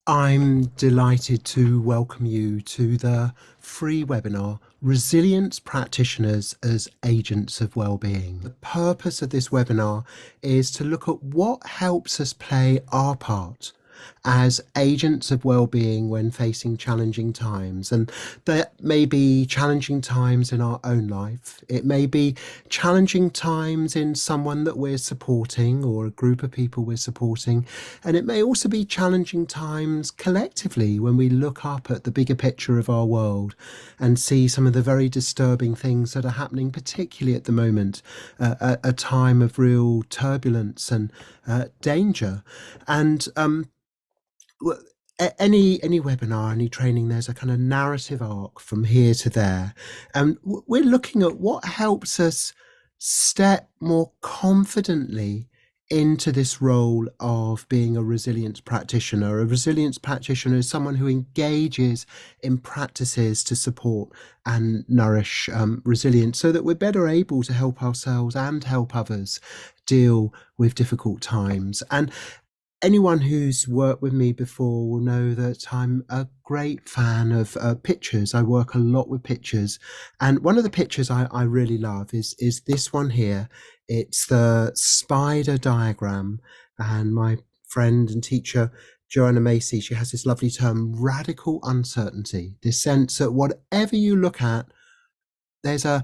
I'm delighted to welcome you to the free webinar, Resilience Practitioners as Agents of Wellbeing. The purpose of this webinar is to look at what helps us play our part as agents of well-being when facing challenging times. And there may be challenging times in our own life. It may be challenging times in someone that we're supporting or a group of people we're supporting. And it may also be challenging times collectively when we look up at the bigger picture of our world and see some of the very disturbing things that are happening, particularly at the moment, a time of real turbulence and danger. And well, any webinar, any training, there's a kind of narrative arc from here to there, and we're looking at what helps us step more confidently into this role of being a resilience practitioner. A resilience practitioner is someone who engages in practices to support and nourish resilience so that we're better able to help ourselves and help others deal with difficult times. And anyone who's worked with me before will know that I'm a great fan of pictures. I work a lot with pictures. And one of the pictures I really love is this one here. It's the spider diagram. And my friend and teacher, Joanna Macy, she has this lovely term, radical uncertainty, this sense that whatever you look at, there's a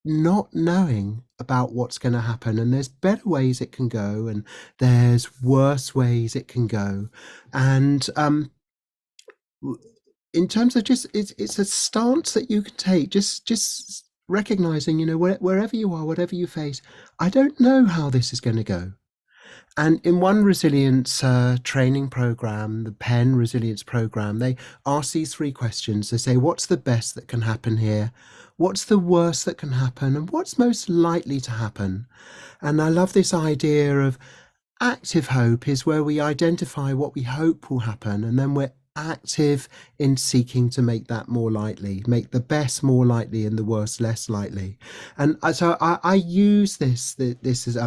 not knowing about what's going to happen, and there's better ways it can go and there's worse ways it can go. And in terms of just it's a stance that you can take, just recognizing, wherever you are, whatever you face, I don't know how this is going to go. And in one resilience training program, the Penn Resilience Program, they ask these three questions. They say, what's the best that can happen here? What's the worst that can happen? And what's most likely to happen? And I love this idea of active hope is where we identify what we hope will happen, and then we're active in seeking to make that more likely, make the best more likely and the worst less likely. And so I use this as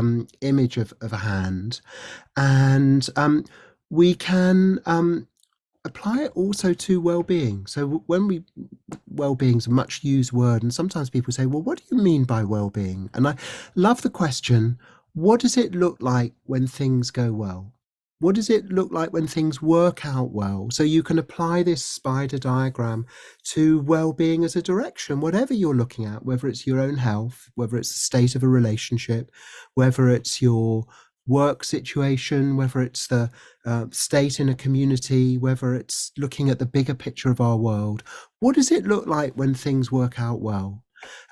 image of a hand, and we can apply it also to well-being. So well-being is a much used word, and sometimes people say, well, what do you mean by well-being? And I love the question, what does it look like when things go well? What does it look like when things work out well? So you can apply this spider diagram to well-being as a direction, whatever you're looking at, whether it's your own health, whether it's the state of a relationship, whether it's your work situation, whether it's the state in a community, whether it's looking at the bigger picture of our world. What does it look like when things work out well?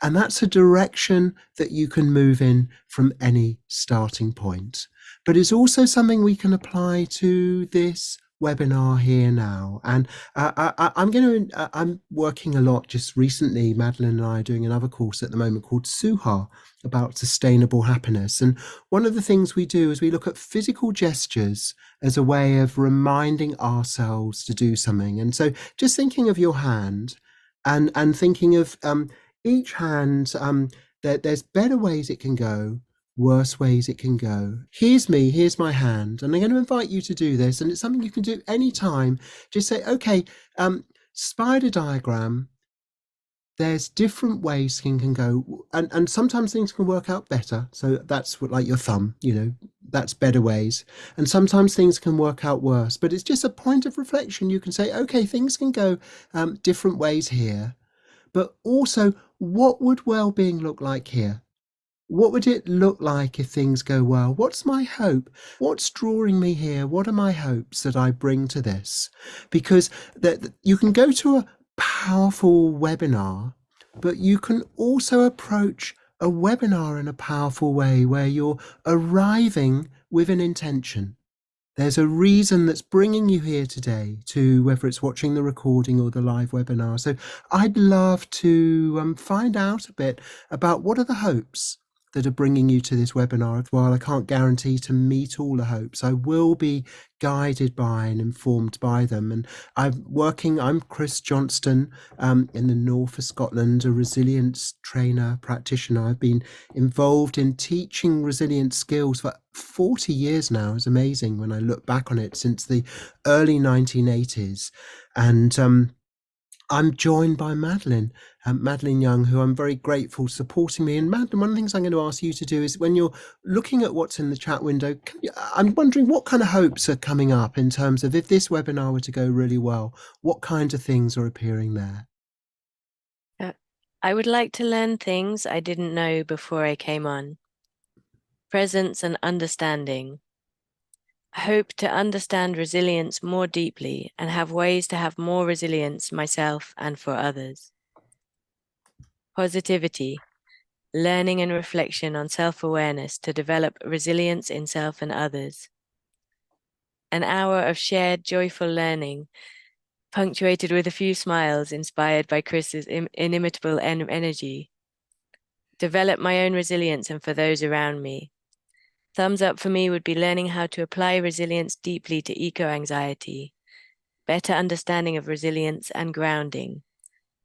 And that's a direction that you can move in from any starting point. But it's also something we can apply to this webinar here now. And I'm working a lot just recently. Madeline and I are doing another course at the moment called Suha, about sustainable happiness. And one of the things we do is we look at physical gestures as a way of reminding ourselves to do something. And so just thinking of your hand and thinking of each hand, there's better ways it can go, worse ways it can go. Here's me, here's my hand, and I'm going to invite you to do this, and it's something you can do anytime. Just say, okay, spider diagram, there's different ways things can go, and sometimes things can work out better. So that's what, like your thumb, that's better ways. And sometimes things can work out worse, but it's just a point of reflection. You can say, okay, things can go different ways here, but also what would well-being look like here? What would it look like if things go well? What's my hope? What's drawing me here? What are my hopes that I bring to this? Because you can go to a powerful webinar, but you can also approach a webinar in a powerful way where you're arriving with an intention. There's a reason that's bringing you here today, to whether it's watching the recording or the live webinar. So I'd love to find out a bit about what are the hopes, that are bringing you to this webinar. While I can't guarantee to meet all the hopes, I will be guided by and informed by them. And I'm Chris Johnstone, in the north of Scotland, a resilience trainer practitioner. I've been involved in teaching resilience skills for 40 years now. It's amazing when I look back on it, since the early 1980s. And I'm joined by Madeline Young, who I'm very grateful supporting me. And Madeline, one of the things I'm going to ask you to do is, when you're looking at what's in the chat window, I'm wondering what kind of hopes are coming up in terms of, if this webinar were to go really well, what kinds of things are appearing there? I would like to learn things I didn't know before I came on. Presence and understanding. I hope to understand resilience more deeply and have ways to have more resilience myself and for others. Positivity. Learning and reflection on self-awareness to develop resilience in self and others. An hour of shared joyful learning, punctuated with a few smiles inspired by Chris's inimitable energy. Develop my own resilience and for those around me. Thumbs up for me would be learning how to apply resilience deeply to eco-anxiety, better understanding of resilience and grounding,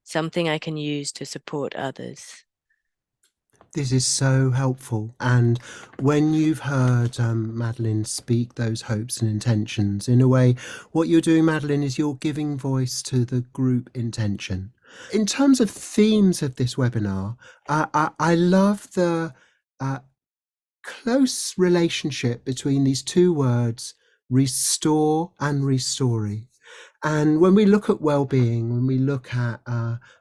something I can use to support others. This is so helpful. And when you've heard Madeline speak those hopes and intentions, in a way, what you're doing, Madeline, is you're giving voice to the group intention. In terms of themes of this webinar, I love the close relationship between these two words, restore and restory. And when we look at well-being, when we look at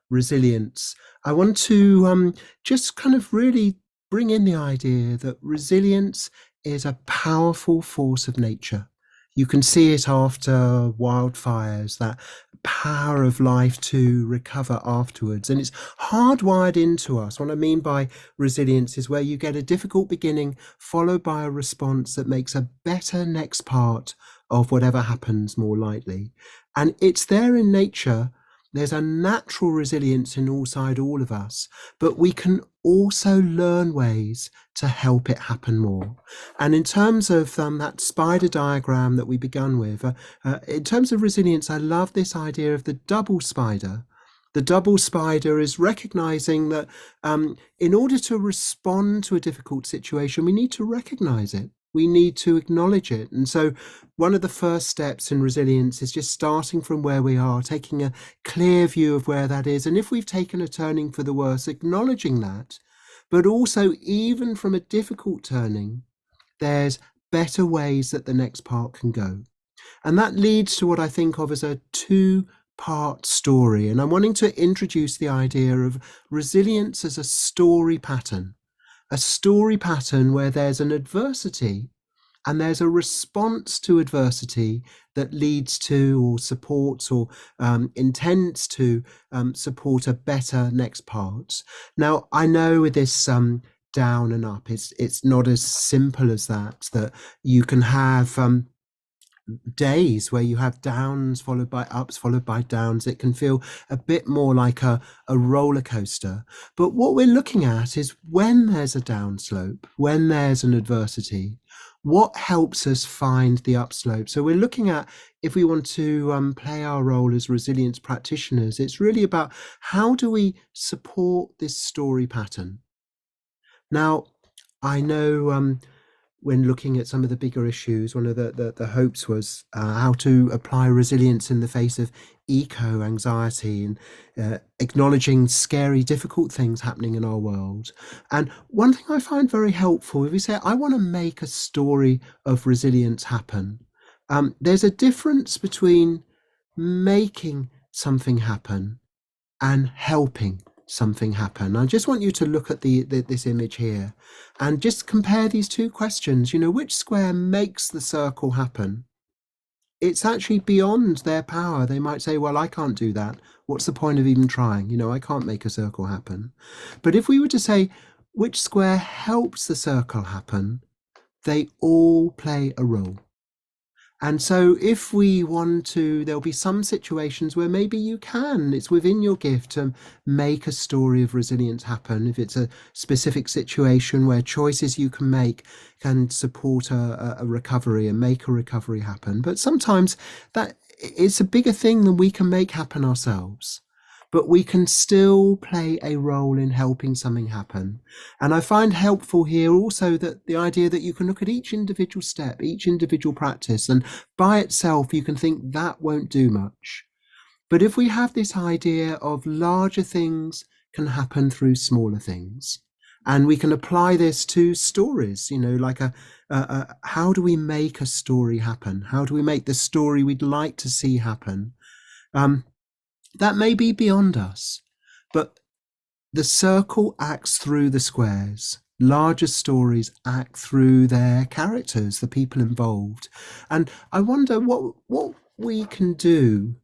resilience, I want to just kind of really bring in the idea that resilience is a powerful force of nature. You can see it after wildfires, that power of life to recover afterwards. And it's hardwired into us. What I mean by resilience is where you get a difficult beginning followed by a response that makes a better next part of whatever happens more lightly. And it's there in nature. There's a natural resilience inside all of us, but we can also learn ways to help it happen more. And in terms of that spider diagram that we began with, in terms of resilience, I love this idea of the double spider. The double spider is recognizing that in order to respond to a difficult situation, we need to recognize it. We need to acknowledge it. And so one of the first steps in resilience is just starting from where we are, taking a clear view of where that is. And if we've taken a turning for the worse, acknowledging that, but also even from a difficult turning, there's better ways that the next part can go. And that leads to what I think of as a two-part story. And I'm wanting to introduce the idea of resilience as a story pattern where there's an adversity and there's a response to adversity that leads to or supports or intends to support a better next part. Now, I know with this down and up, it's not as simple as that you can have days where you have downs followed by ups followed by downs. It can feel a bit more like a roller coaster. But what we're looking at is, when there's a downslope, when there's an adversity, what helps us find the upslope? So we're looking at, if we want to play our role as resilience practitioners, it's really about how do we support this story pattern. Now, I know when looking at some of the bigger issues, one of the hopes was how to apply resilience in the face of eco-anxiety and acknowledging scary, difficult things happening in our world. And one thing I find very helpful, if we say, I want to make a story of resilience happen, there's a difference between making something happen and helping something happen. I just want you to look at this image here and just compare these two questions. Which square makes the circle happen? It's actually beyond their power. They might say, well, I can't do that. What's the point of even trying? I can't make a circle happen. But if we were to say, which square helps the circle happen, they all play a role. And so, if we want to, there'll be some situations where maybe you can, it's within your gift to make a story of resilience happen. If it's a specific situation where choices you can make can support a recovery and make a recovery happen. But sometimes that it's a bigger thing than we can make happen ourselves. But we can still play a role in helping something happen. And I find helpful here also that the idea that you can look at each individual step, each individual practice, and by itself, you can think that won't do much. But if we have this idea of larger things can happen through smaller things, and we can apply this to stories, like how do we make a story happen? How do we make the story we'd like to see happen? Um, that may be beyond us, but the circle acts through the squares. Larger stories act through their characters, the people involved. And I wonder what we can do,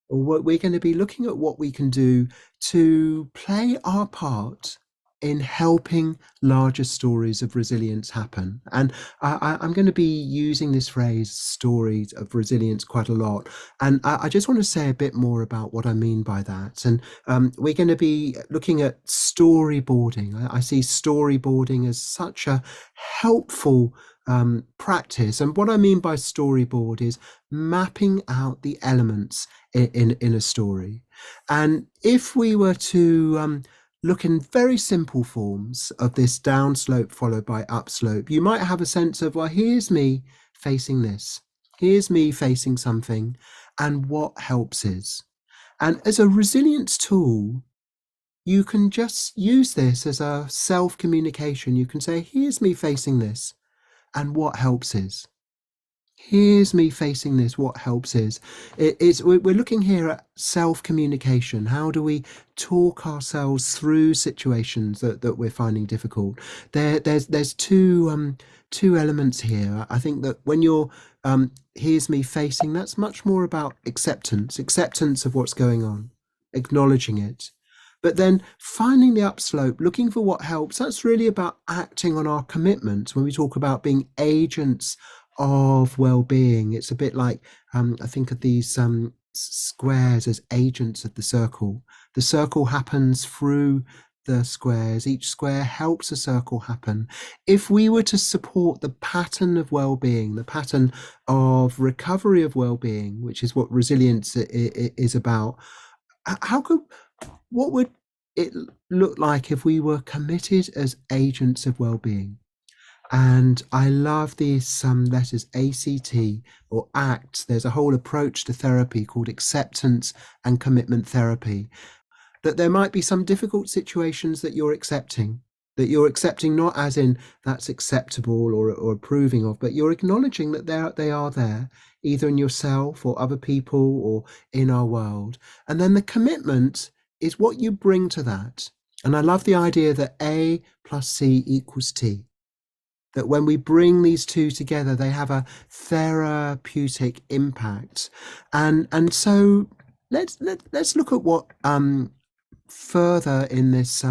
or what we're going to be looking at what we can do to play our part in helping larger stories of resilience happen. And I'm going to be using this phrase, stories of resilience, quite a lot. And I just want to say a bit more about what I mean by that. And we're going to be looking at storyboarding. I see storyboarding as such a helpful practice. And what I mean by storyboard is mapping out the elements in a story. And if we were to look in very simple forms of this downslope followed by upslope, you might have a sense of, well, here's me facing this. Here's me facing something, and what helps is. And as a resilience tool, you can just use this as a self-communication. You can say, here's me facing this, and what helps is. Here's me facing this. What helps is we're looking here at self-communication. How do we talk ourselves through situations that we're finding difficult? There's two elements here. I think that when you're here's me facing, that's much more about acceptance of what's going on, acknowledging it. But then finding the upslope, looking for what helps, that's really about acting on our commitments. When we talk about being agents of well-being, it's a bit like I think of these squares as agents of the circle. The circle happens through the squares. Each square helps a circle happen. If we were to support the pattern of well-being, the pattern of recovery of well-being, which is what resilience is about, how could what would it look like if we were committed as agents of well-being? And I love these letters ACT or ACT. There's a whole approach to therapy called acceptance and commitment therapy. That there might be some difficult situations that you're accepting not as in that's acceptable or approving of, but you're acknowledging that they are there, either in yourself or other people or in our world. And then the commitment is what you bring to that. And I love the idea that A plus C equals T. That when we bring these two together, they have a therapeutic impact. And so let's look at what further in this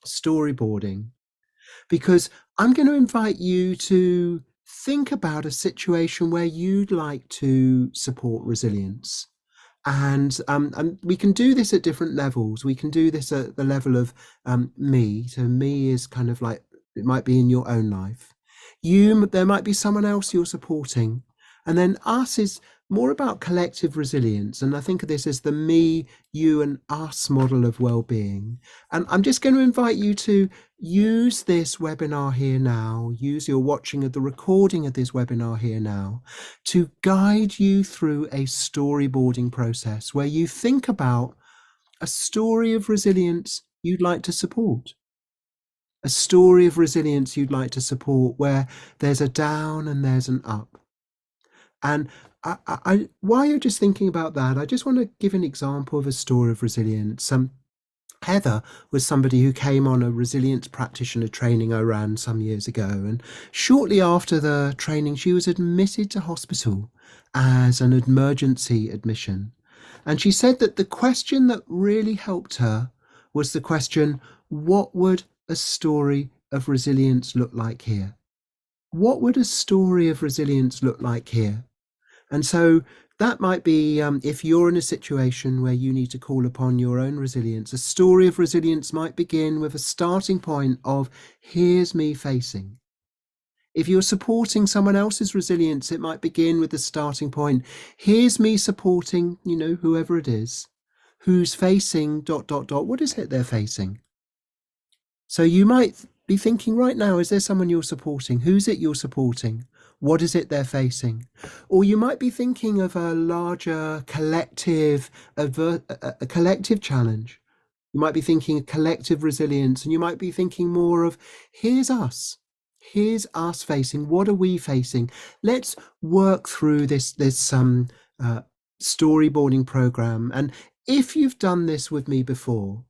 storyboarding, because I'm going to invite you to think about a situation where you'd like to support resilience. And we can do this at different levels. We can do this at the level of me. So me is kind of like, it might be in your own life. There might be someone else you're supporting. And then us is more about collective resilience. And I think of this as the me, you, and us model of well-being. And I'm just going to invite you to use this webinar here now, use your watching of the recording of this webinar here now, to guide you through a storyboarding process where you think about a story of resilience you'd like to support. A story of resilience you'd like to support where there's a down and there's an up. And while you're just thinking about that, I just want to give an example of a story of resilience. Heather was somebody who came on a resilience practitioner training I ran some years ago. And shortly after the training, she was admitted to hospital as an emergency admission. And she said that the question that really helped her was the question, what would a story of resilience look like here? what would a story of resilience look like here? And so that might be, if you're in a situation where you need to call upon your own resilience, a story of resilience might begin with a starting point of, here's me facing. If you're supporting someone else's resilience, it might begin with the starting point, here's me supporting, whoever it is, who's facing ... What is it they're facing? So you might be thinking right now, is there someone you're supporting? Who's it you're supporting? What is it they're facing? Or you might be thinking of a larger collective, a collective challenge. You might be thinking of collective resilience, and you might be thinking more of, here's us. Here's us facing. What are we facing? Let's work through this storyboarding program. And if you've done this with me before,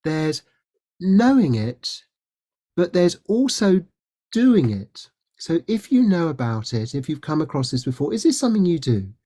there's knowing it, but there's also doing it. So if you know about it, if you've come across this before, is this something you do?